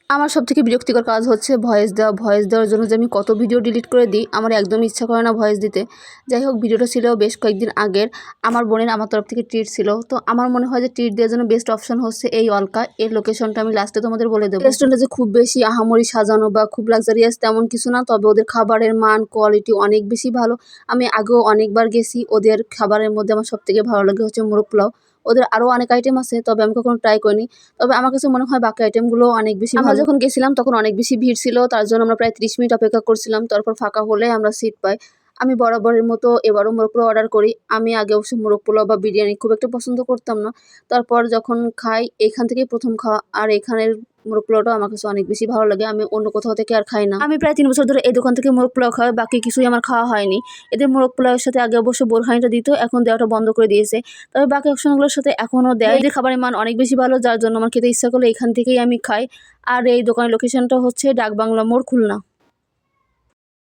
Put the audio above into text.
আমার সবথেকে বিরক্তিকর কাজ হচ্ছে ভয়েস দেওয়া। ভয়েস দেওয়ার জন্য যে আমি কত ভিডিও ডিলিট করে দিই, আমার একদমই ইচ্ছা করে না ভয়েস দিতে। যাই হোক, ভিডিওটা ছিল বেশ কয়েকদিন আগের। আমার বোনের আমার তরফ থেকে ট্রিট ছিল। তো আমার মনে হয় যে ট্রিট দেওয়ার জন্য বেস্ট অপশন হচ্ছে এই অলকা। এর লোকেশনটা আমি লাস্টে তোমাদের বলে দেবো। রেস্টুরেন্টটা যে খুব বেশি আহামরি সাজানো বা খুব লাক্সারিয়াস তেমন কিছু না, তবে ওদের খাবারের মান কোয়ালিটি অনেক বেশি ভালো। আমি আগেও অনেকবার গেছি। ওদের খাবারের মধ্যে আমার সবথেকে ভালো লাগে হচ্ছে মোরগ পোলাও। ওদের আরও অনেক আইটেম আছে, তবে আমি কখনো ট্রাই করিনি। তবে আমার কাছে মনে হয় বাকি আইটেমগুলো অনেক বেশি ভালো। আমরা যখন গেছিলাম তখন অনেক বেশি ভিড় ছিল, তার জন্য আমরা প্রায় 30 মিনিট অপেক্ষা করছিলাম। তারপর ফাঁকা হলে আমরা সিট পাই। আমি বরাবরের মতো এবারও মোরগ পোলাও অর্ডার করি। আমি আগে অবশ্য মোরগ পোলাও বা বিরিয়ানি খুব একটা পছন্দ করতাম না। তারপর যখন খাই, এখান থেকেই প্রথম খাওয়া। আর এখানের মোরগ পোলাওটা আমার কাছে অনেক বেশি ভালো লাগে। আমি অন্য কোথাও থেকে আর খাই না। আমি প্রায় 3 বছর ধরে এই দোকান থেকে মোরগ পোলাও খাই, বাকি কিছুই আমার খাওয়া হয়নি। এদের মোরগ পোলাওয়ের সাথে আগে অবশ্য বোরহানিটা দিত, এখন দেওয়াটা বন্ধ করে দিয়েছে। তবে বাকি অপশনগুলোর সাথে এখনও দেয়। এদের খাবারের মান অনেক বেশি ভালো, যার জন্য আমার খেতে ইচ্ছা করলে এখান থেকেই আমি খাই। আর এই দোকানের লোকেশনটা হচ্ছে ডাকবাংলা মোড়, খুলনা।